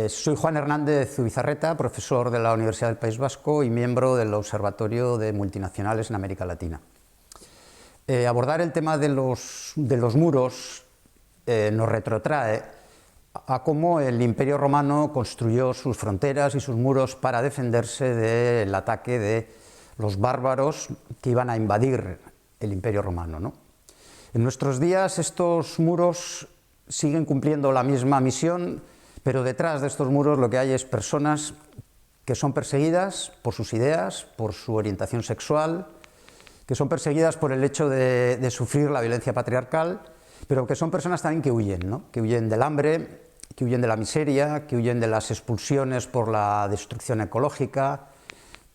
Soy Juan Hernández Zubizarreta, profesor de la Universidad del País Vasco y miembro del Observatorio de Multinacionales en América Latina. Abordar el tema de los muros nos retrotrae a cómo el Imperio Romano construyó sus fronteras y sus muros para defenderse del ataque de los bárbaros que iban a invadir el Imperio Romano, ¿no? En nuestros días estos muros siguen cumpliendo la misma misión, pero detrás de estos muros lo que hay es personas que son perseguidas por sus ideas, por su orientación sexual, que son perseguidas por el hecho de sufrir la violencia patriarcal, pero que son personas también que huyen, ¿no? Que huyen del hambre, que huyen de la miseria, que huyen de las expulsiones por la destrucción ecológica,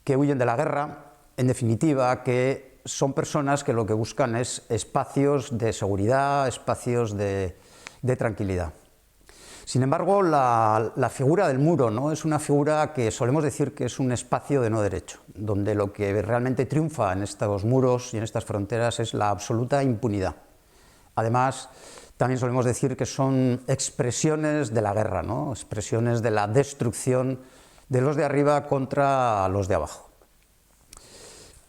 que huyen de la guerra, en definitiva, que son personas que lo que buscan es espacios de seguridad, espacios de tranquilidad. Sin embargo, la figura del muro, ¿no?, es una figura que solemos decir que es un espacio de no derecho, donde lo que realmente triunfa en estos muros y en estas fronteras es la absoluta impunidad. Además, también solemos decir que son expresiones de la guerra, ¿no?, expresiones de la destrucción de los de arriba contra los de abajo.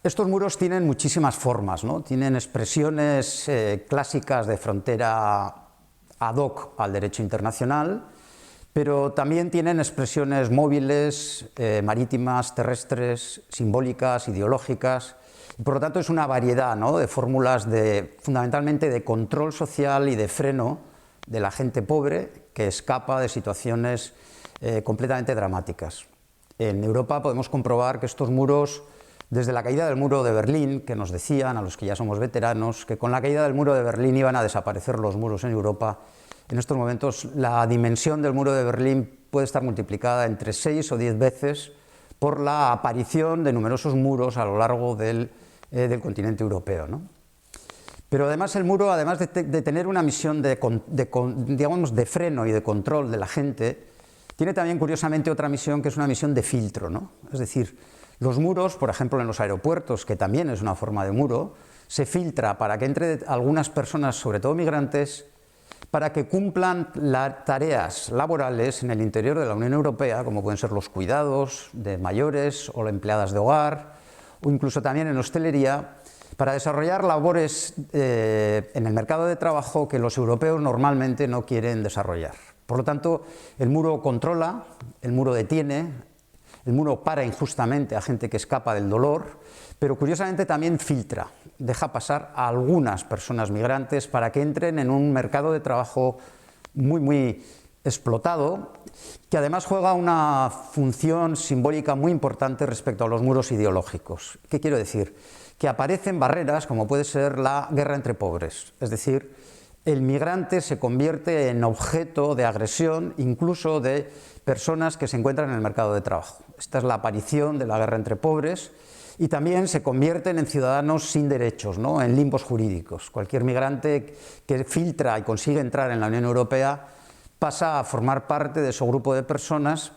Estos muros tienen muchísimas formas, ¿no? Tienen expresiones clásicas de frontera ad hoc al derecho internacional, pero también tienen expresiones móviles, marítimas, terrestres, simbólicas, ideológicas, y por lo tanto es una variedad, ¿no?, de fórmulas fundamentalmente de control social y de freno de la gente pobre que escapa de situaciones completamente dramáticas. En Europa podemos comprobar que estos muros, desde la caída del muro de Berlín, que nos decían, a los que ya somos veteranos, que con la caída del muro de Berlín iban a desaparecer los muros en Europa, en estos momentos la dimensión del muro de Berlín puede estar multiplicada entre 6 o 10 veces por la aparición de numerosos muros a lo largo del continente europeo, ¿no? Pero además el muro, además de tener una misión digamos, de freno y de control de la gente, tiene también curiosamente otra misión, que es una misión de filtro, ¿no? Es decir, los muros, por ejemplo en los aeropuertos, que también es una forma de muro, se filtra para que entre algunas personas, sobre todo migrantes, para que cumplan las tareas laborales en el interior de la Unión Europea, como pueden ser los cuidados de mayores o las empleadas de hogar, o incluso también en hostelería, para desarrollar labores en el mercado de trabajo que los europeos normalmente no quieren desarrollar. Por lo tanto, el muro controla, el muro detiene, el muro para injustamente a gente que escapa del dolor, pero curiosamente también filtra, deja pasar a algunas personas migrantes para que entren en un mercado de trabajo muy explotado, que además juega una función simbólica muy importante respecto a los muros ideológicos. ¿Qué quiero decir? Que aparecen barreras como puede ser la guerra entre pobres, es decir, el migrante se convierte en objeto de agresión incluso de personas que se encuentran en el mercado de trabajo. Esta es la aparición de la guerra entre pobres y también se convierten en ciudadanos sin derechos, ¿no?, en limbos jurídicos. Cualquier migrante que filtra y consigue entrar en la Unión Europea pasa a formar parte de ese grupo de personas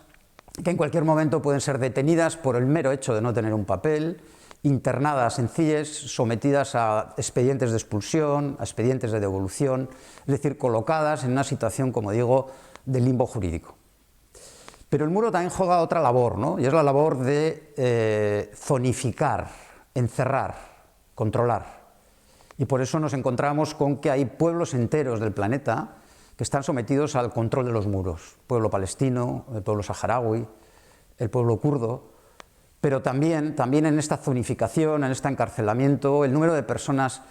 que en cualquier momento pueden ser detenidas por el mero hecho de no tener un papel, internadas en CIES, sometidas a expedientes de expulsión, a expedientes de devolución, es decir, colocadas en una situación, como digo, de limbo jurídico. Pero el muro también juega otra labor, ¿no?, y es la labor de zonificar, encerrar, controlar. Y por eso nos encontramos con que hay pueblos enteros del planeta que están sometidos al control de los muros. El pueblo palestino, el pueblo saharaui, el pueblo kurdo. Pero también en esta zonificación, en este encarcelamiento, el número de personas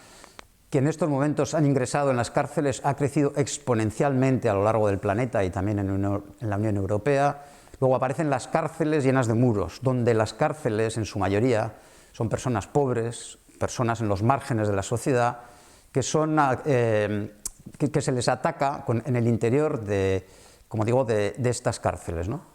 que en estos momentos han ingresado en las cárceles ha crecido exponencialmente a lo largo del planeta y también en la Unión Europea. Luego aparecen las cárceles llenas de muros, donde las cárceles en su mayoría son personas pobres, personas en los márgenes de la sociedad, que se les ataca en el interior como digo, de estas cárceles, ¿no?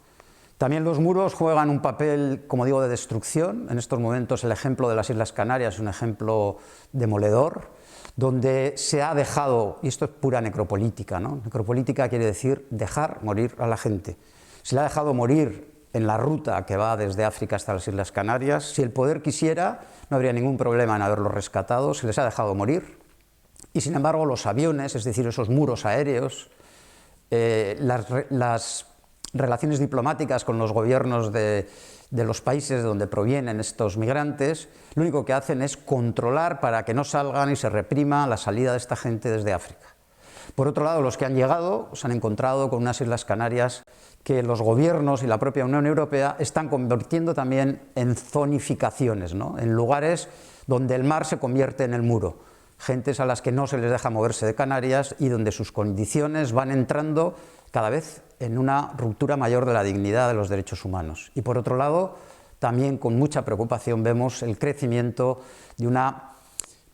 También los muros juegan un papel, como digo, de destrucción. En estos momentos el ejemplo de las Islas Canarias es un ejemplo demoledor, donde se ha dejado, y esto es pura necropolítica, ¿no? Necropolítica quiere decir dejar morir a la gente. Se le ha dejado morir en la ruta que va desde África hasta las Islas Canarias. Si el poder quisiera, no habría ningún problema en haberlos rescatado, se les ha dejado morir. Y sin embargo los aviones, es decir, esos muros aéreos, las relaciones diplomáticas con los gobiernos de los países de donde provienen estos migrantes, lo único que hacen es controlar para que no salgan y se reprima la salida de esta gente desde África. Por otro lado, los que han llegado se han encontrado con unas Islas Canarias que los gobiernos y la propia Unión Europea están convirtiendo también en zonificaciones, ¿no? En lugares donde el mar se convierte en el muro, gentes a las que no se les deja moverse de Canarias y donde sus condiciones van entrando cada vez en una ruptura mayor de la dignidad de los derechos humanos. Y por otro lado, también con mucha preocupación vemos el crecimiento de una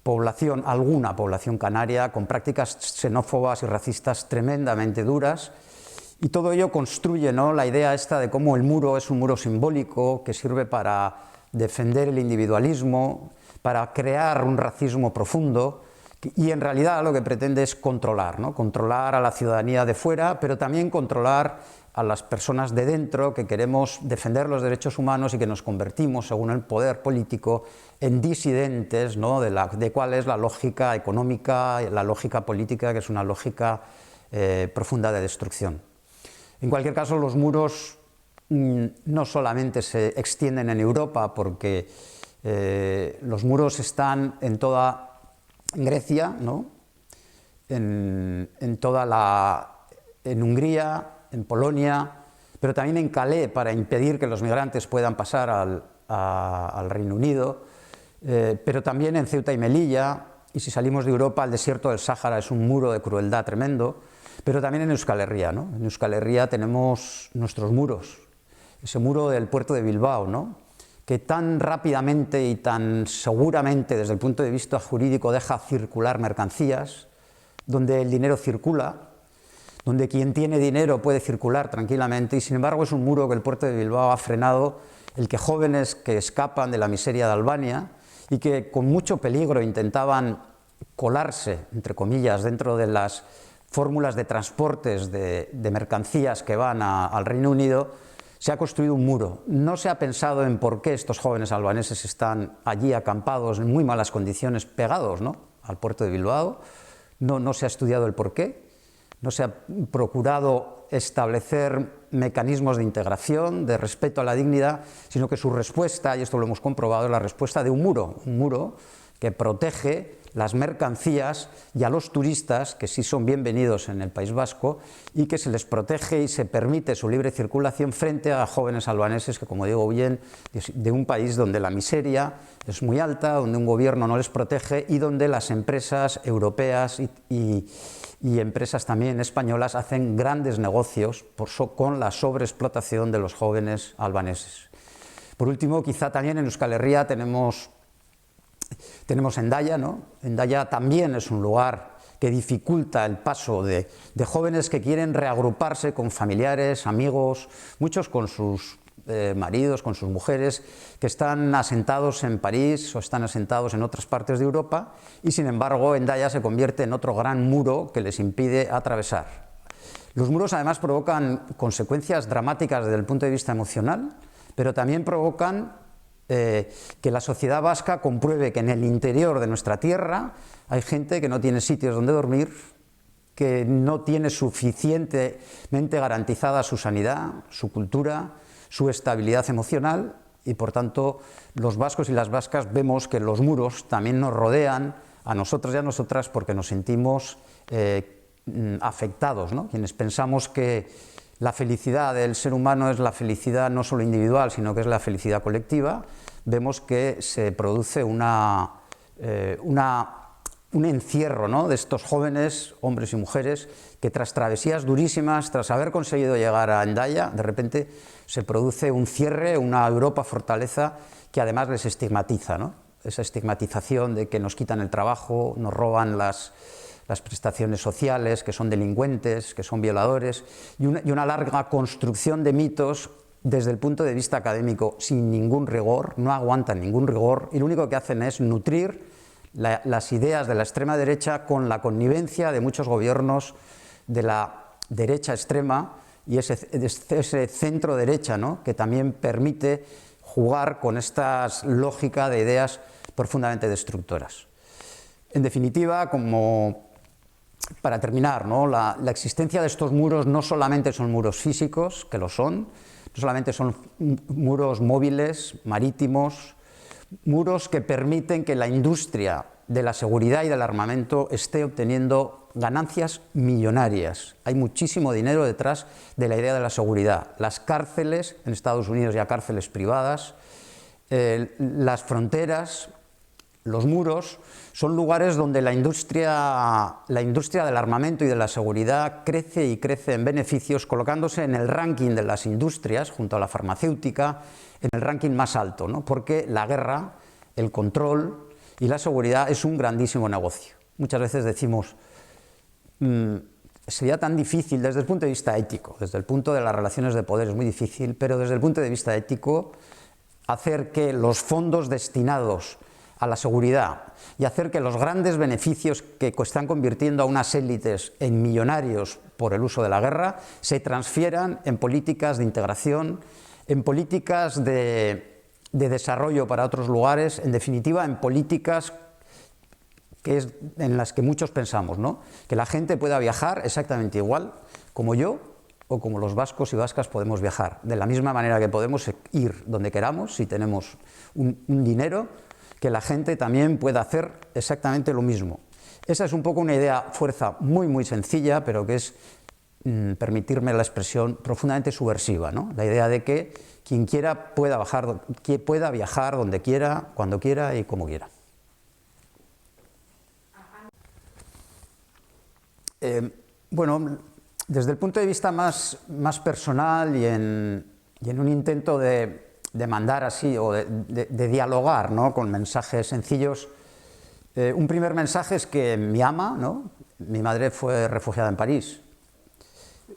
población, alguna población canaria, con prácticas xenófobas y racistas tremendamente duras, y todo ello construye, ¿no?, la idea esta de cómo el muro es un muro simbólico que sirve para defender el individualismo, para crear un racismo profundo, y en realidad lo que pretende es controlar, ¿no?, controlar a la ciudadanía de fuera, pero también controlar a las personas de dentro que queremos defender los derechos humanos y que nos convertimos, según el poder político, en disidentes, ¿no?, de cuál es la lógica económica, la lógica política, que es una lógica profunda de destrucción. En cualquier caso, los muros no solamente se extienden en Europa, porque los muros están en toda Grecia, ¿no?, en Hungría, en Polonia, pero también en Calais, para impedir que los migrantes puedan pasar al Reino Unido, pero también en Ceuta y Melilla, y si salimos de Europa, el desierto del Sáhara es un muro de crueldad tremendo, pero también en Euskal Herria, ¿no? En Euskal Herria tenemos nuestros muros, ese muro del puerto de Bilbao, ¿no?, que tan rápidamente y tan seguramente desde el punto de vista jurídico deja circular mercancías, donde el dinero circula, donde quien tiene dinero puede circular tranquilamente, y sin embargo es un muro que el puerto de Bilbao ha frenado el que jóvenes que escapan de la miseria de Albania y que con mucho peligro intentaban colarse, entre comillas, dentro de las fórmulas de transportes de mercancías que van al Reino Unido, se ha construido un muro. No se ha pensado en por qué estos jóvenes albaneses están allí acampados en muy malas condiciones, pegados, ¿no?, al puerto de Bilbao. No se ha estudiado el por qué. No se ha procurado establecer mecanismos de integración, de respeto a la dignidad, sino que su respuesta, y esto lo hemos comprobado, es la respuesta de un muro que protege las mercancías y a los turistas, que sí son bienvenidos en el País Vasco, y que se les protege y se permite su libre circulación frente a jóvenes albaneses que, como digo, huyen de un país donde la miseria es muy alta, donde un gobierno no les protege y donde las empresas europeas y empresas también españolas hacen grandes negocios con la sobreexplotación de los jóvenes albaneses. Por último, quizá también en Euskal Herria tenemos Hendaya, ¿no? Hendaya también es un lugar que dificulta el paso de jóvenes que quieren reagruparse con familiares, amigos, muchos con sus maridos, con sus mujeres, que están asentados en París o están asentados en otras partes de Europa, y sin embargo Hendaya se convierte en otro gran muro que les impide atravesar. Los muros además provocan consecuencias dramáticas desde el punto de vista emocional, pero también provocan que la sociedad vasca compruebe que en el interior de nuestra tierra hay gente que no tiene sitios donde dormir, que no tiene suficientemente garantizada su sanidad, su cultura, su estabilidad emocional, y por tanto los vascos y las vascas vemos que los muros también nos rodean a nosotros y a nosotras porque nos sentimos afectados, ¿no? Quienes pensamos que la felicidad del ser humano es la felicidad no solo individual, sino que es la felicidad colectiva, vemos que se produce un encierro, ¿no?, de estos jóvenes, hombres y mujeres, que tras travesías durísimas, tras haber conseguido llegar a Hendaya, de repente se produce un cierre, una Europa fortaleza que además les estigmatiza, ¿no? Esa estigmatización de que nos quitan el trabajo, nos roban las prestaciones sociales, que son delincuentes, que son violadores, y una larga construcción de mitos desde el punto de vista académico sin ningún rigor, no aguantan ningún rigor, y lo único que hacen es nutrir las ideas de la extrema derecha con la connivencia de muchos gobiernos de la derecha extrema y ese centro derecha, ¿no?, que también permite jugar con esta lógica de ideas profundamente destructoras. En definitiva, como para terminar, ¿no? La existencia de estos muros no solamente son muros físicos, que lo son, no solamente son muros móviles, marítimos, muros que permiten que la industria de la seguridad y del armamento esté obteniendo ganancias millonarias. Hay muchísimo dinero detrás de la idea de la seguridad. Las cárceles, en Estados Unidos ya cárceles privadas, las fronteras, los muros, son lugares donde la industria del armamento y de la seguridad crece y crece en beneficios, colocándose en el ranking de las industrias, junto a la farmacéutica, en el ranking más alto, ¿no? Porque la guerra, el control y la seguridad es un grandísimo negocio. Muchas veces decimos, sería tan difícil desde el punto de vista ético, desde el punto de las relaciones de poder es muy difícil, pero desde el punto de vista ético, hacer que los fondos destinados a la seguridad y hacer que los grandes beneficios que están convirtiendo a unas élites en millonarios por el uso de la guerra se transfieran en políticas de integración, en políticas de desarrollo para otros lugares, en definitiva en políticas en las que muchos pensamos, ¿no? Que la gente pueda viajar exactamente igual como yo o como los vascos y vascas podemos viajar, de la misma manera que podemos ir donde queramos si tenemos un dinero, que la gente también pueda hacer exactamente lo mismo. Esa es un poco una idea fuerza muy muy sencilla, pero que es, permitirme la expresión, profundamente subversiva, ¿no? La idea de que quien quiera pueda viajar donde quiera, cuando quiera y como quiera. Bueno, desde el punto de vista más personal y en un intento de mandar así o de dialogar, ¿no? Con mensajes sencillos, un primer mensaje es que mi ama, ¿no? Mi madre fue refugiada en París,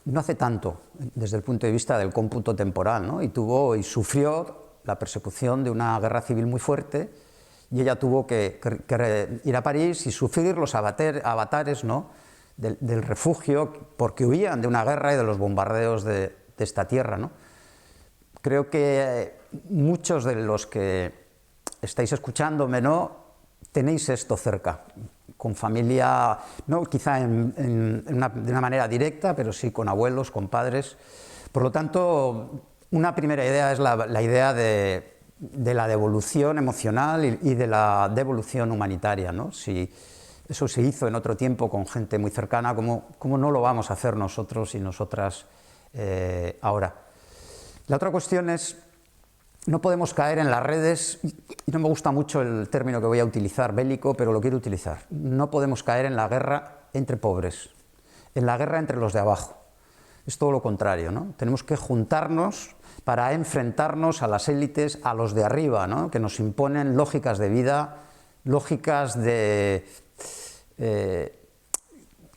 no hace tanto desde el punto de vista del cómputo temporal, ¿no? Y sufrió la persecución de una guerra civil muy fuerte y ella tuvo que ir a París y sufrir los avatares, ¿no? del refugio, porque huían de una guerra y de los bombardeos de esta tierra, ¿no? Creo que muchos de los que estáis escuchándome, ¿no? Tenéis esto cerca, con familia, no quizá de una manera directa, pero sí con abuelos, con padres. Por lo tanto, una primera idea es la idea de la devolución emocional y de la devolución humanitaria, ¿no? Si eso se hizo en otro tiempo con gente muy cercana, ¿cómo no lo vamos a hacer nosotros y nosotras ahora? La otra cuestión es, no podemos caer en las redes, y no me gusta mucho el término que voy a utilizar, bélico, pero lo quiero utilizar. No podemos caer en la guerra entre pobres, en la guerra entre los de abajo. Es todo lo contrario, ¿no? Tenemos que juntarnos para enfrentarnos a las élites, a los de arriba, ¿no? Que nos imponen lógicas de vida, lógicas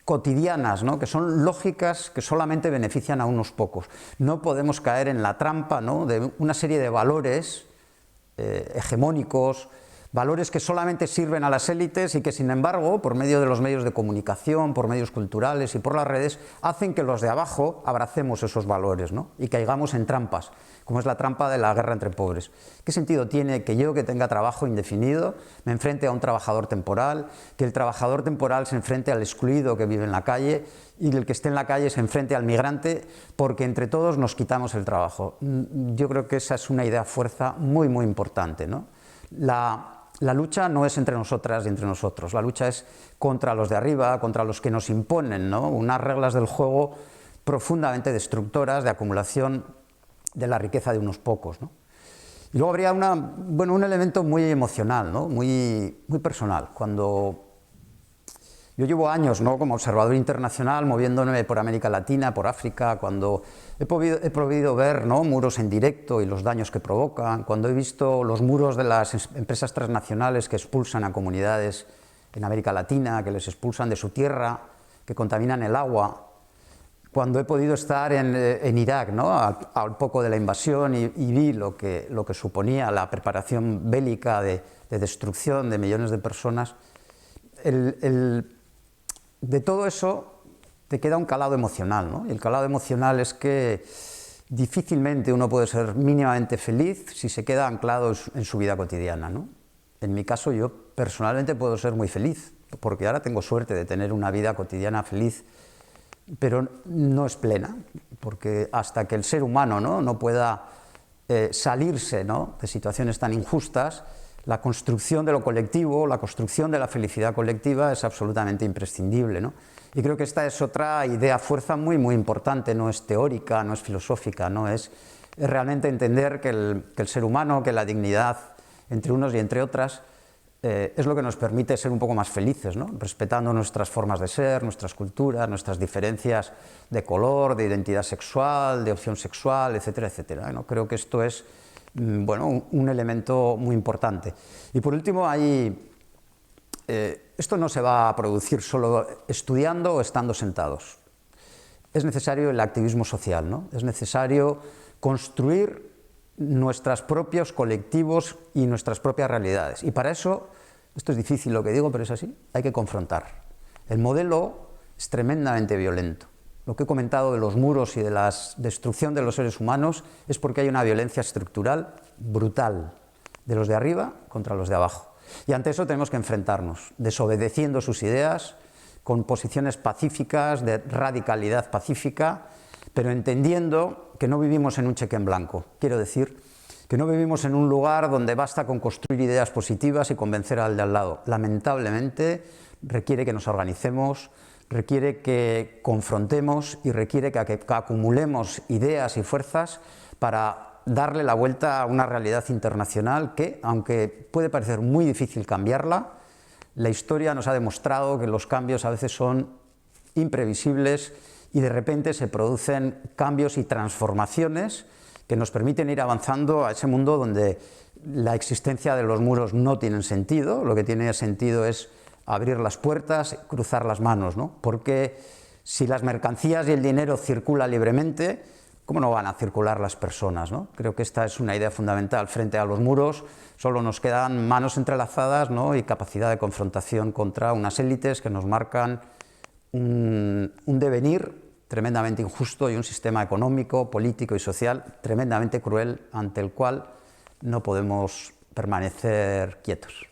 cotidianas, ¿no? Que son lógicas que solamente benefician a unos pocos. No podemos caer en la trampa, ¿no? De una serie de valores hegemónicos, valores que solamente sirven a las élites y que, sin embargo, por medio de los medios de comunicación, por medios culturales y por las redes, hacen que los de abajo abracemos esos valores, ¿no? Y caigamos en trampas, como es la trampa de la guerra entre pobres. ¿Qué sentido tiene que yo, que tenga trabajo indefinido, me enfrente a un trabajador temporal, que el trabajador temporal se enfrente al excluido que vive en la calle y el que esté en la calle se enfrente al migrante, porque entre todos nos quitamos el trabajo? Yo creo que esa es una idea fuerza muy, muy importante, ¿no? La lucha no es entre nosotras y entre nosotros, la lucha es contra los de arriba, contra los que nos imponen, ¿no? Unas reglas del juego profundamente destructoras de acumulación de la riqueza de unos pocos, ¿no? Y luego habría un elemento muy emocional, ¿no? muy personal. Cuando yo llevo años, ¿no? Como observador internacional, moviéndome por América Latina, por África, cuando he podido ver, ¿no? Muros en directo y los daños que provocan, cuando he visto los muros de las empresas transnacionales que expulsan a comunidades en América Latina, que les expulsan de su tierra, que contaminan el agua, cuando he podido estar en Irak, ¿no? Al poco de la invasión y vi lo que suponía la preparación bélica de destrucción de millones de personas, de todo eso te queda un calado emocional, ¿no? Y el calado emocional es que difícilmente uno puede ser mínimamente feliz si se queda anclado en su vida cotidiana, ¿no? En mi caso, yo personalmente puedo ser muy feliz porque ahora tengo suerte de tener una vida cotidiana feliz, pero no es plena, porque hasta que el ser humano no pueda salirse, ¿no?, de situaciones tan injustas, la construcción de lo colectivo, la construcción de la felicidad colectiva es absolutamente imprescindible, ¿no? Y creo que esta es otra idea fuerza muy importante, no es teórica, no es filosófica, ¿no? Es realmente entender que el ser humano, que la dignidad entre unos y entre otras, es lo que nos permite ser un poco más felices, ¿no?, respetando nuestras formas de ser, nuestras culturas, nuestras diferencias de color, de identidad sexual, de opción sexual, etcétera, etcétera, ¿no? Creo que esto es, bueno, un elemento muy importante. Y por último, esto no se va a producir solo estudiando o estando sentados. Es necesario el activismo social, ¿no? Es necesario construir nuestros propios colectivos y nuestras propias realidades. Y para eso, esto es difícil lo que digo, pero es así, hay que confrontar. El modelo es tremendamente violento. Lo que he comentado de los muros y de la destrucción de los seres humanos es porque hay una violencia estructural brutal de los de arriba contra los de abajo. Y ante eso tenemos que enfrentarnos, desobedeciendo sus ideas, con posiciones pacíficas, de radicalidad pacífica, pero entendiendo que no vivimos en un cheque en blanco. Quiero decir que no vivimos en un lugar donde basta con construir ideas positivas y convencer al de al lado. Lamentablemente requiere que nos organicemos, requiere que confrontemos y requiere que acumulemos ideas y fuerzas para darle la vuelta a una realidad internacional que, aunque puede parecer muy difícil cambiarla, la historia nos ha demostrado que los cambios a veces son imprevisibles y de repente se producen cambios y transformaciones que nos permiten ir avanzando a ese mundo donde la existencia de los muros no tiene sentido, lo que tiene sentido es abrir las puertas, cruzar las manos, ¿no? Porque si las mercancías y el dinero circulan libremente, ¿cómo no van a circular las personas, ¿no? Creo que esta es una idea fundamental. Frente a los muros solo nos quedan manos entrelazadas, ¿no?, y capacidad de confrontación contra unas élites que nos marcan un devenir tremendamente injusto y un sistema económico, político y social tremendamente cruel ante el cual no podemos permanecer quietos.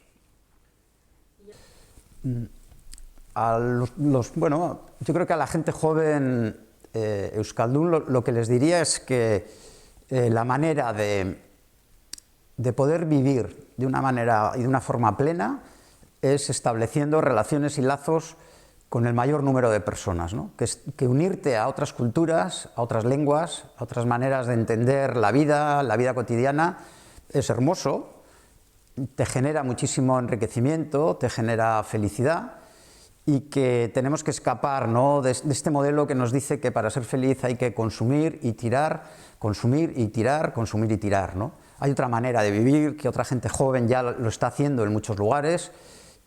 Bueno, yo creo que a la gente joven euskaldun lo que les diría es que la manera de poder vivir de una manera y de una forma plena es estableciendo relaciones y lazos con el mayor número de personas, ¿no? Que unirte a otras culturas, a otras lenguas, a otras maneras de entender la vida cotidiana es hermoso, te genera muchísimo enriquecimiento, te genera felicidad y que tenemos que escapar, ¿no?, de este modelo que nos dice que para ser feliz hay que consumir y tirar, consumir y tirar, consumir y tirar, ¿no? Hay otra manera de vivir que otra gente joven ya lo está haciendo en muchos lugares,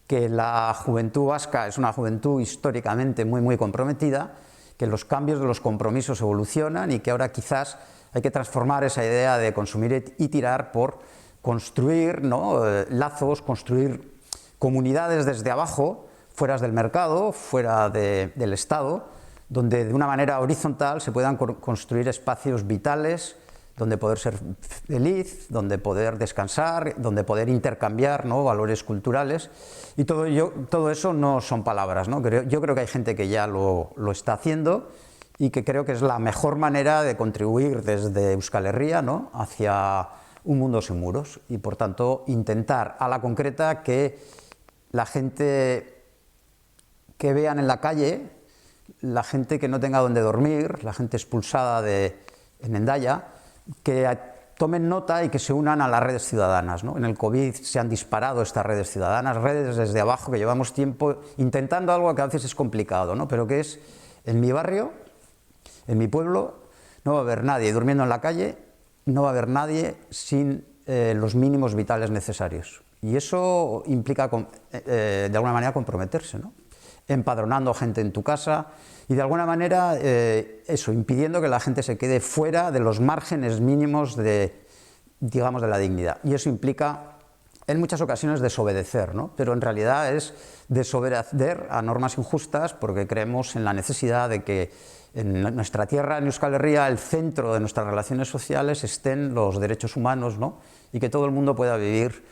que la juventud vasca es una juventud históricamente muy comprometida, que los cambios de los compromisos evolucionan y que ahora quizás hay que transformar esa idea de consumir y tirar por construir, ¿no?, lazos, construir comunidades desde abajo, fuera del mercado, fuera del Estado, donde de una manera horizontal se puedan construir espacios vitales donde poder ser feliz, donde poder descansar, donde poder intercambiar, ¿no?, valores culturales. Y todo eso no son palabras, ¿no? Yo creo que hay gente que ya lo está haciendo y que creo que es la mejor manera de contribuir desde Euskal Herria, ¿no?, hacia un mundo sin muros y, por tanto, intentar a la concreta que la gente que vean en la calle, la gente que no tenga donde dormir, la gente expulsada en Hendaya, que tomen nota y que se unan a las redes ciudadanas, ¿no? En el COVID se han disparado estas redes ciudadanas, redes desde abajo que llevamos tiempo intentando algo que a veces es complicado, ¿no?, pero que es en mi barrio, en mi pueblo, no va a haber nadie durmiendo en la calle, no va a haber nadie sin los mínimos vitales necesarios. Y eso implica, de alguna manera, comprometerse, ¿no?, empadronando gente en tu casa y de alguna manera impidiendo que la gente se quede fuera de los márgenes mínimos digamos, de la dignidad. Y eso implica en muchas ocasiones desobedecer, ¿no?, pero en realidad es desobedecer a normas injustas porque creemos en la necesidad de que en nuestra tierra, en Euskal Herria, el centro de nuestras relaciones sociales estén los derechos humanos, ¿no?, y que todo el mundo pueda vivir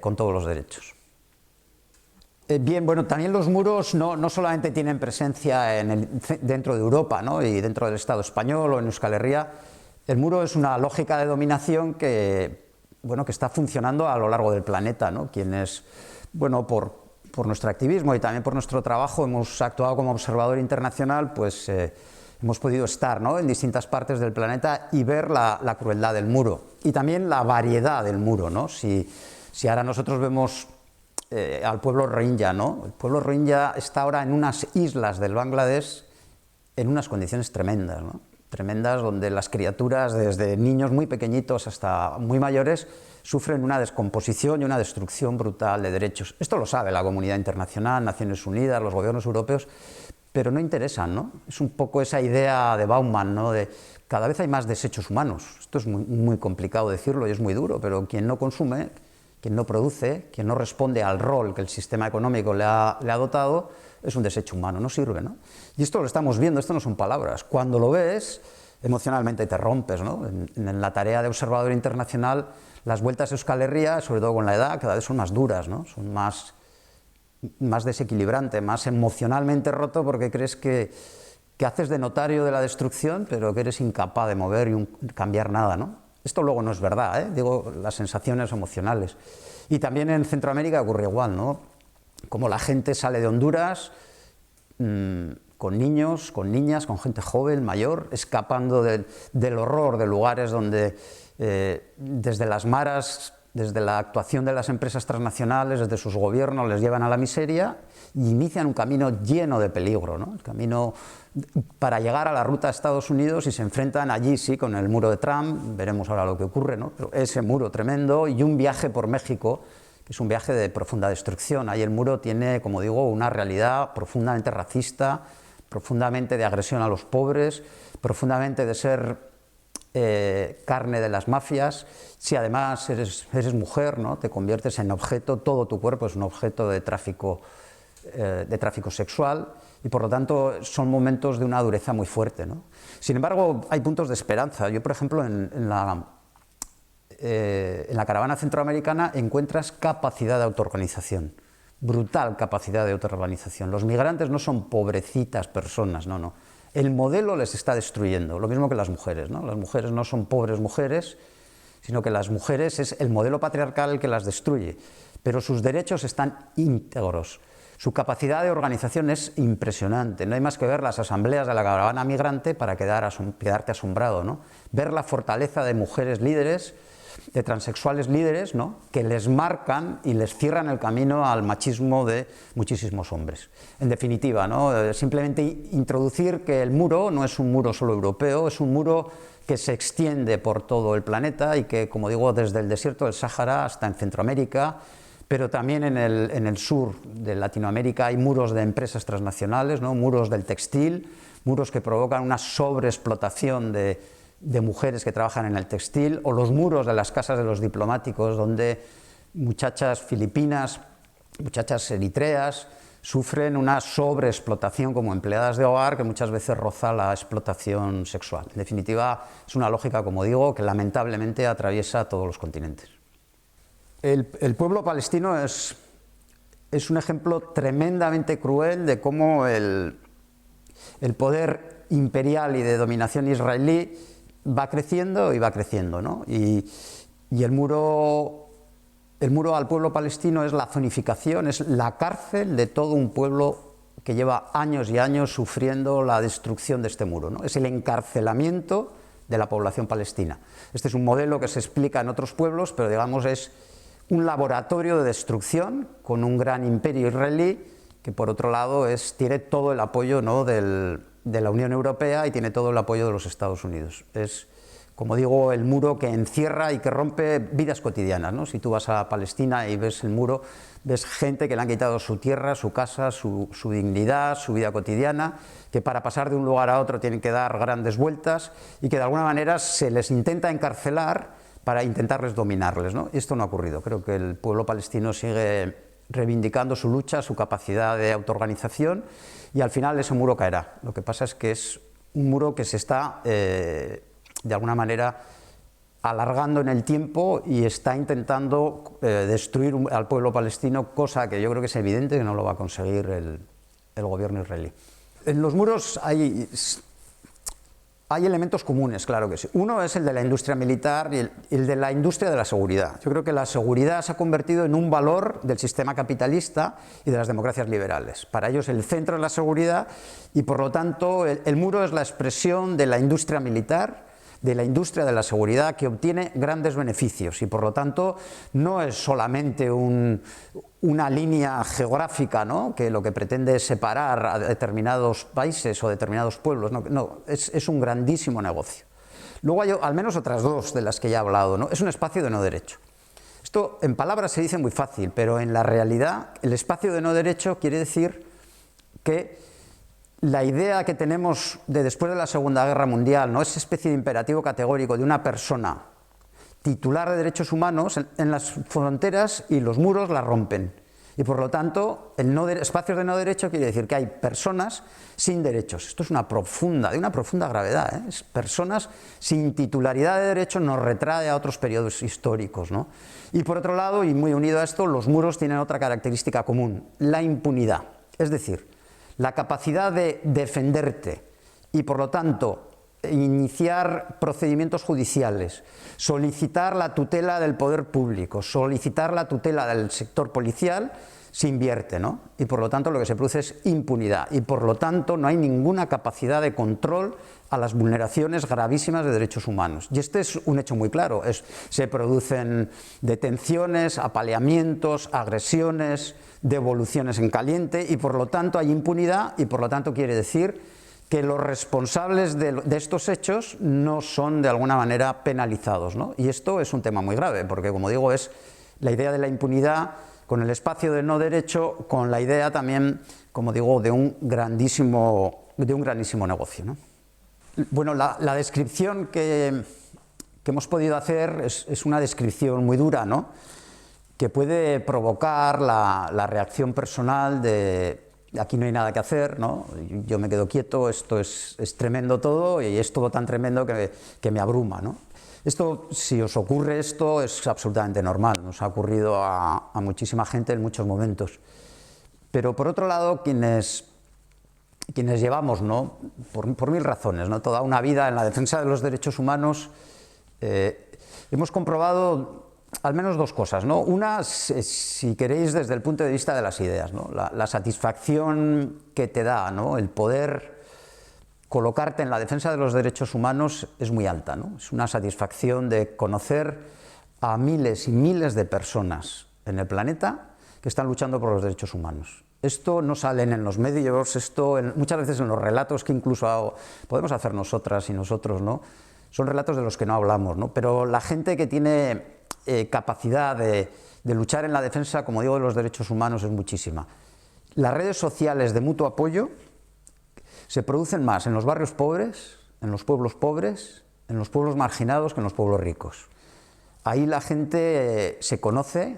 con todos los derechos. Bien, bueno, también los muros no solamente tienen presencia dentro de Europa, ¿no? Y dentro del Estado español o en Euskal Herria. El muro es una lógica de dominación que, bueno, que está funcionando a lo largo del planeta, ¿no? Quienes, bueno, por nuestro activismo y también por nuestro trabajo hemos actuado como observador internacional, pues hemos podido estar, ¿no?, en distintas partes del planeta y ver la crueldad del muro y también la variedad del muro, ¿no? Si ahora nosotros vemos al pueblo rohingya, ¿no? El pueblo rohingya está ahora en unas islas del Bangladesh en unas condiciones tremendas, ¿no? Tremendas, donde las criaturas, desde niños muy pequeñitos hasta muy mayores, sufren una descomposición y una destrucción brutal de derechos. Esto lo sabe la comunidad internacional, Naciones Unidas, los gobiernos europeos, pero no interesan, ¿no? Es un poco esa idea de Bauman, ¿no?, de cada vez hay más desechos humanos. Esto es muy complicado decirlo y es muy duro, pero quien no consume, quien no produce, quien no responde al rol que el sistema económico le ha dotado, es un desecho humano, no sirve, ¿no? Y esto lo estamos viendo, esto no son palabras. Cuando lo ves, emocionalmente te rompes, ¿no? En la tarea de observador internacional, las vueltas a Euskal Herria, sobre todo con la edad, cada vez son más duras, ¿no? Son más desequilibrante, más emocionalmente roto, porque crees que haces de notario de la destrucción, pero que eres incapaz de mover y cambiar nada, ¿no? Esto luego no es verdad, ¿eh? Digo, las sensaciones emocionales. Y también en Centroamérica ocurre igual, ¿no? Como la gente sale de Honduras con niños, con niñas, con gente joven, mayor, escapando del horror de lugares donde desde las maras, desde la actuación de las empresas transnacionales, desde sus gobiernos, les llevan a la miseria y inician un camino lleno de peligro, ¿no? El camino para llegar a la ruta a Estados Unidos, y se enfrentan allí, sí, con el muro de Trump, veremos ahora lo que ocurre, ¿no? Pero ese muro tremendo, y un viaje por México, que es un viaje de profunda destrucción. Ahí el muro tiene, como digo, una realidad profundamente racista, profundamente de agresión a los pobres, profundamente de ser carne de las mafias. Si además eres mujer, ¿no?, te conviertes en objeto, todo tu cuerpo es un objeto de tráfico sexual, y por lo tanto son momentos de una dureza muy fuerte, ¿no? Sin embargo, hay puntos de esperanza. Yo, por ejemplo, en la caravana centroamericana encuentras capacidad de autoorganización, brutal capacidad de autoorganización. Los migrantes no son pobrecitas personas, no. El modelo les está destruyendo, lo mismo que las mujeres, ¿no? Las mujeres no son pobres mujeres, sino que las mujeres es el modelo patriarcal el que las destruye, pero sus derechos están íntegros. Su capacidad de organización es impresionante. No hay más que ver las asambleas de la caravana migrante para quedarte asombrado, ¿no? Ver la fortaleza de mujeres líderes, de transexuales líderes, ¿no?, que les marcan y les cierran el camino al machismo de muchísimos hombres. En definitiva, ¿no?, simplemente introducir que el muro no es un muro solo europeo, es un muro que se extiende por todo el planeta y que, como digo, desde el desierto del Sáhara hasta en Centroamérica, pero también en el sur de Latinoamérica hay muros de empresas transnacionales, ¿no?, muros del textil, muros que provocan una sobreexplotación de mujeres que trabajan en el textil, o los muros de las casas de los diplomáticos, donde muchachas filipinas, muchachas eritreas, sufren una sobreexplotación como empleadas de hogar que muchas veces roza la explotación sexual. En definitiva, es una lógica, como digo, que lamentablemente atraviesa todos los continentes. El pueblo palestino es un ejemplo tremendamente cruel de cómo el poder imperial y de dominación israelí va creciendo y va creciendo, ¿no? Y el muro al pueblo palestino es la zonificación, es la cárcel de todo un pueblo que lleva años y años sufriendo la destrucción de este muro, ¿no? Es el encarcelamiento de la población palestina. Este es un modelo que se explica en otros pueblos, pero digamos es un laboratorio de destrucción con un gran imperio israelí que, por otro lado, tiene todo el apoyo, ¿no?, de la Unión Europea, y tiene todo el apoyo de los Estados Unidos. Es, como digo, el muro que encierra y que rompe vidas cotidianas, ¿no? Si tú vas a Palestina y ves el muro, ves gente que le han quitado su tierra, su casa, su dignidad, su vida cotidiana, que para pasar de un lugar a otro tienen que dar grandes vueltas y que de alguna manera se les intenta encarcelar para intentarles dominarles, ¿no? Esto no ha ocurrido. Creo que el pueblo palestino sigue reivindicando su lucha, su capacidad de autoorganización, y al final ese muro caerá. Lo que pasa es que es un muro que se está, de alguna manera, alargando en el tiempo y está intentando destruir al pueblo palestino, cosa que yo creo que es evidente que no lo va a conseguir el gobierno israelí. En los muros hay elementos comunes, claro que sí. Uno es el de la industria militar y el de la industria de la seguridad. Yo creo que la seguridad se ha convertido en un valor del sistema capitalista y de las democracias liberales. Para ellos el centro es la seguridad y por lo tanto el muro es la expresión de la industria militar, de la industria de la seguridad, que obtiene grandes beneficios y por lo tanto no es solamente una línea geográfica, ¿no?, que lo que pretende es separar a determinados países o determinados pueblos, no, es un grandísimo negocio. Luego hay al menos otras dos de las que ya he hablado, ¿no? Es un espacio de no derecho. Esto en palabras se dice muy fácil, pero en la realidad el espacio de no derecho quiere decir que la idea que tenemos de después de la Segunda Guerra Mundial, ¿no?, esa especie de imperativo categórico de una persona titular de derechos humanos en las fronteras y los muros la rompen. Y por lo tanto, espacios de no derecho quiere decir que hay personas sin derechos. Esto es de una profunda gravedad, ¿eh? Es personas sin titularidad de derecho, nos retrae a otros periodos históricos, ¿no? Y por otro lado, y muy unido a esto, los muros tienen otra característica común, la impunidad. Es decir, la capacidad de defenderte y por lo tanto iniciar procedimientos judiciales, solicitar la tutela del poder público, solicitar la tutela del sector policial, se invierte, ¿no? Y por lo tanto lo que se produce es impunidad y por lo tanto no hay ninguna capacidad de control a las vulneraciones gravísimas de derechos humanos. Y este es un hecho muy claro, se producen detenciones, apaleamientos, agresiones, devoluciones en caliente y por lo tanto hay impunidad y por lo tanto quiere decir que los responsables de estos hechos no son de alguna manera penalizados, ¿no? Y esto es un tema muy grave porque, como digo, es la idea de la impunidad con el espacio de no derecho, con la idea también, como digo, de un grandísimo negocio, ¿no? Bueno, la descripción que hemos podido hacer es una descripción muy dura, ¿no?, que puede provocar la reacción personal de aquí no hay nada que hacer, ¿no?, yo me quedo quieto, esto es tremendo todo y es todo tan tremendo que me abruma, ¿no? Esto, si os ocurre esto, es absolutamente normal, nos ha ocurrido a muchísima gente en muchos momentos. Pero por otro lado, quienes llevamos, ¿no?, por mil razones, ¿no?, toda una vida en la defensa de los derechos humanos, hemos comprobado al menos dos cosas, ¿no? Una, si queréis, desde el punto de vista de las ideas, ¿no?, la satisfacción que te da, ¿no?, el poder colocarte en la defensa de los derechos humanos es muy alta, ¿no? Es una satisfacción de conocer a miles y miles de personas en el planeta que están luchando por los derechos humanos. Esto no sale en los medios, muchas veces en los relatos que incluso podemos hacer nosotras y nosotros, ¿no? Son relatos de los que no hablamos, ¿no? Pero la gente que tiene capacidad de luchar en la defensa, como digo, de los derechos humanos es muchísima. Las redes sociales de mutuo apoyo se producen más en los barrios pobres, en los pueblos pobres, en los pueblos marginados que en los pueblos ricos. Ahí la gente se conoce,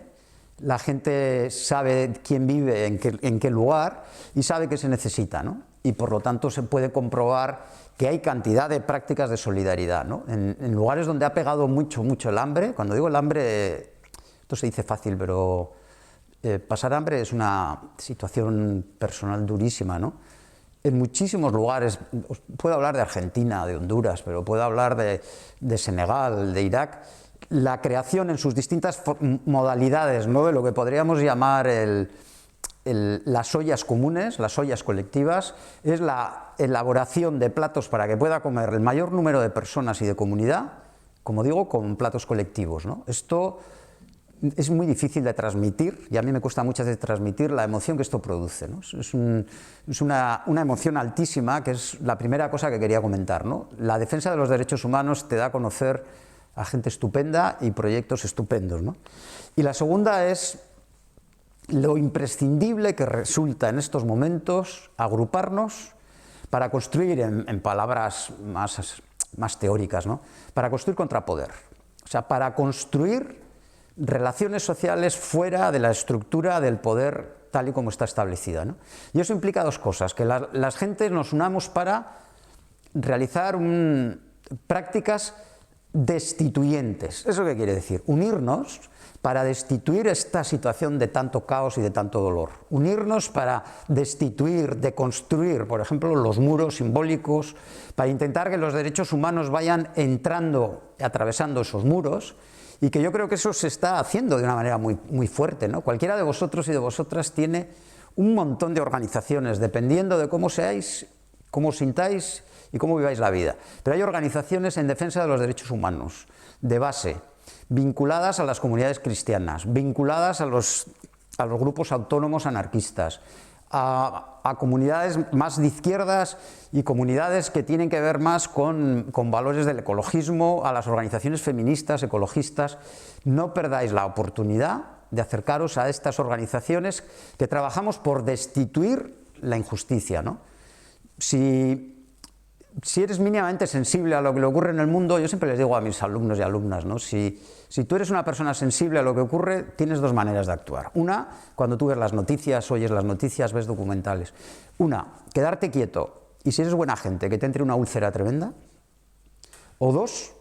la gente sabe quién vive en qué lugar y sabe qué se necesita, ¿no? Y por lo tanto se puede comprobar que hay cantidad de prácticas de solidaridad, ¿no? En lugares donde ha pegado mucho el hambre, cuando digo el hambre, esto se dice fácil, pero pasar hambre es una situación personal durísima, ¿no? En muchísimos lugares, puedo hablar de Argentina, de Honduras, pero puedo hablar de Senegal, de Irak, la creación en sus distintas modalidades, ¿no?, de lo que podríamos llamar las ollas comunes, las ollas colectivas, es la elaboración de platos para que pueda comer el mayor número de personas y de comunidad, como digo, con platos colectivos, ¿no? Esto es muy difícil de transmitir y a mí me cuesta muchas veces transmitir la emoción que esto produce, ¿no? Es una emoción altísima, que es la primera cosa que quería comentar, ¿no? La defensa de los derechos humanos te da a conocer a gente estupenda y proyectos estupendos, ¿no? Y la segunda es lo imprescindible que resulta en estos momentos agruparnos para construir, en palabras más teóricas, ¿no?, para construir contrapoder, o sea, para construir relaciones sociales fuera de la estructura del poder tal y como está establecida, ¿no? Y eso implica dos cosas, que las gentes nos unamos para realizar prácticas destituyentes. ¿Eso qué quiere decir? Unirnos para destituir esta situación de tanto caos y de tanto dolor. Unirnos para destituir, deconstruir, por ejemplo, los muros simbólicos, para intentar que los derechos humanos vayan entrando, atravesando esos muros, y que yo creo que eso se está haciendo de una manera muy fuerte, ¿no? Cualquiera de vosotros y de vosotras tiene un montón de organizaciones, dependiendo de cómo seáis, cómo sintáis y cómo viváis la vida. Pero hay organizaciones en defensa de los derechos humanos, de base, vinculadas a las comunidades cristianas, vinculadas a los grupos autónomos anarquistas, a comunidades más de izquierdas y comunidades que tienen que ver más con valores del ecologismo, a las organizaciones feministas, ecologistas. No perdáis la oportunidad de acercaros a estas organizaciones que trabajamos por destituir la injusticia, ¿no? Si eres mínimamente sensible a lo que le ocurre en el mundo, yo siempre les digo a mis alumnos y alumnas, ¿no? Si tú eres una persona sensible a lo que ocurre, tienes dos maneras de actuar. Una, cuando tú ves las noticias, oyes las noticias, ves documentales. Una, quedarte quieto y si eres buena gente, que te entre una úlcera tremenda. O dos,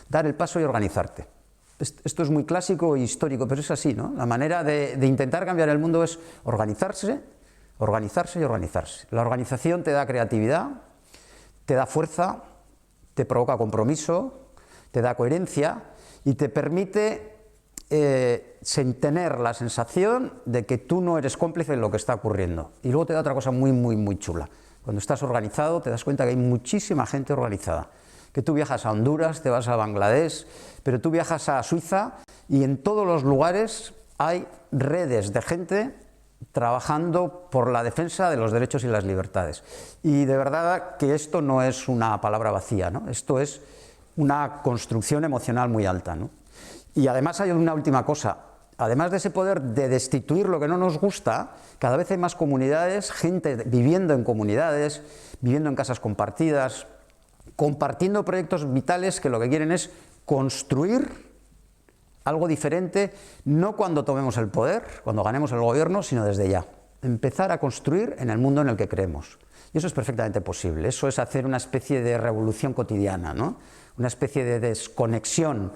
dar el paso y organizarte. Esto es muy clásico e histórico, pero es así, ¿no? La manera de intentar cambiar el mundo es organizarse, organizarse y organizarse. La organización te da creatividad, te da fuerza, te provoca compromiso, te da coherencia y te permite tener la sensación de que tú no eres cómplice de lo que está ocurriendo. Y luego te da otra cosa muy chula. Cuando estás organizado te das cuenta que hay muchísima gente organizada. Que tú viajas a Honduras, te vas a Bangladesh, pero tú viajas a Suiza y en todos los lugares hay redes de gente trabajando por la defensa de los derechos y las libertades. Y de verdad que esto no es una palabra vacía, ¿no? Esto es una construcción emocional muy alta, ¿no? Y además hay una última cosa. Además de ese poder de destituir lo que no nos gusta, cada vez hay más comunidades, gente viviendo en comunidades, viviendo en casas compartidas, compartiendo proyectos vitales que lo que quieren es construir algo diferente, no cuando tomemos el poder, cuando ganemos el gobierno, sino desde ya. Empezar a construir en el mundo en el que creemos. Y eso es perfectamente posible. Eso es hacer una especie de revolución cotidiana, ¿no? Una especie de desconexión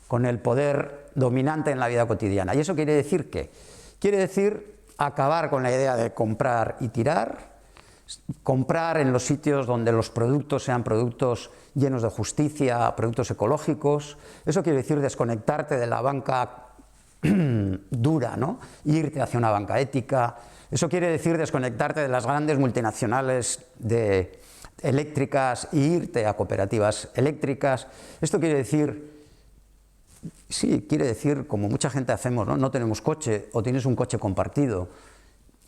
con el poder dominante en la vida cotidiana. ¿Y eso quiere decir qué? Quiere decir acabar con la idea de comprar y tirar, comprar en los sitios donde los productos sean productos llenos de justicia, productos ecológicos. Eso quiere decir desconectarte de la banca dura, ¿no? Irte hacia una banca ética. Eso quiere decir desconectarte de las grandes multinacionales eléctricas e irte a cooperativas eléctricas. Esto quiere decir, sí, quiere decir, como mucha gente hacemos, ¿no? No tenemos coche o tienes un coche compartido.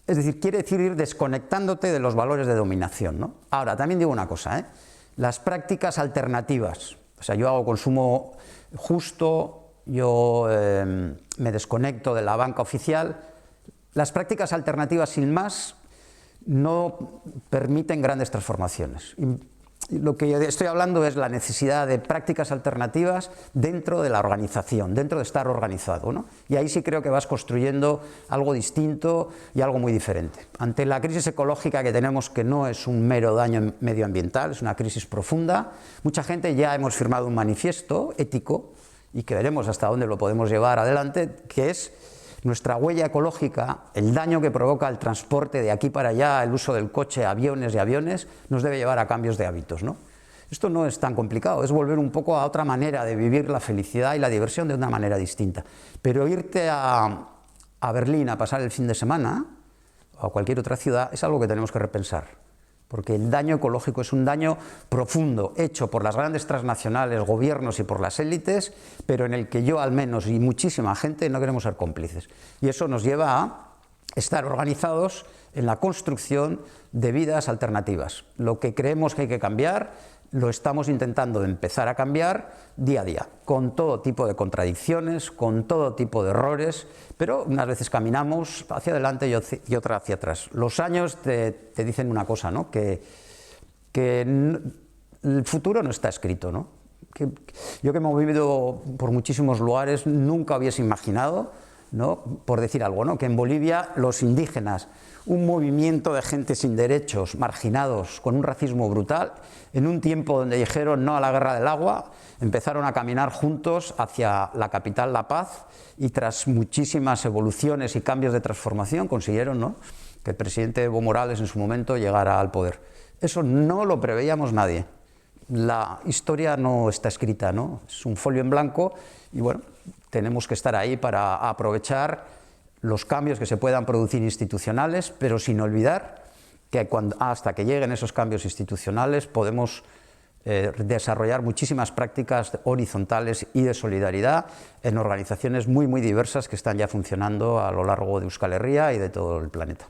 Es decir, quiere decir ir desconectándote de los valores de dominación, ¿no? Ahora, también digo una cosa, ¿eh? Las prácticas alternativas, o sea, yo hago consumo justo, yo me desconecto de la banca oficial. Las prácticas alternativas sin más no permiten grandes transformaciones. Lo que estoy hablando es la necesidad de prácticas alternativas dentro de la organización, dentro de estar organizado, ¿no? Y ahí sí creo que vas construyendo algo distinto y algo muy diferente. Ante la crisis ecológica que tenemos, que no es un mero daño medioambiental, es una crisis profunda, mucha gente ya hemos firmado un manifiesto ético y que veremos hasta dónde lo podemos llevar adelante, que es nuestra huella ecológica, el daño que provoca el transporte de aquí para allá, el uso del coche, aviones y aviones, nos debe llevar a cambios de hábitos, ¿no? Esto no es tan complicado, es volver un poco a otra manera de vivir la felicidad y la diversión de una manera distinta. Pero irte a Berlín a pasar el fin de semana, o a cualquier otra ciudad, es algo que tenemos que repensar. Porque el daño ecológico es un daño profundo, hecho por las grandes transnacionales, gobiernos y por las élites, pero en el que yo al menos y muchísima gente no queremos ser cómplices. Y eso nos lleva a estar organizados en la construcción de vidas alternativas. Lo que creemos que hay que cambiar, lo estamos intentando de empezar a cambiar día a día, con todo tipo de contradicciones, con todo tipo de errores, pero unas veces caminamos hacia adelante y otras hacia atrás. Los años te dicen una cosa, ¿no? Que el futuro no está escrito, ¿no? Yo que me he movido por muchísimos lugares, nunca hubiese imaginado ¿no? Por decir algo, ¿no? Que en Bolivia los indígenas, un movimiento de gente sin derechos, marginados, con un racismo brutal, en un tiempo donde dijeron no a la guerra del agua, empezaron a caminar juntos hacia la capital, La Paz, y tras muchísimas evoluciones y cambios de transformación consiguieron, ¿no?, que el presidente Evo Morales en su momento llegara al poder. Eso no lo preveíamos nadie. La historia no está escrita, ¿no? Es un folio en blanco y bueno, tenemos que estar ahí para aprovechar los cambios que se puedan producir institucionales, pero sin olvidar que hasta que lleguen esos cambios institucionales podemos desarrollar muchísimas prácticas horizontales y de solidaridad en organizaciones muy diversas que están ya funcionando a lo largo de Euskal Herria y de todo el planeta.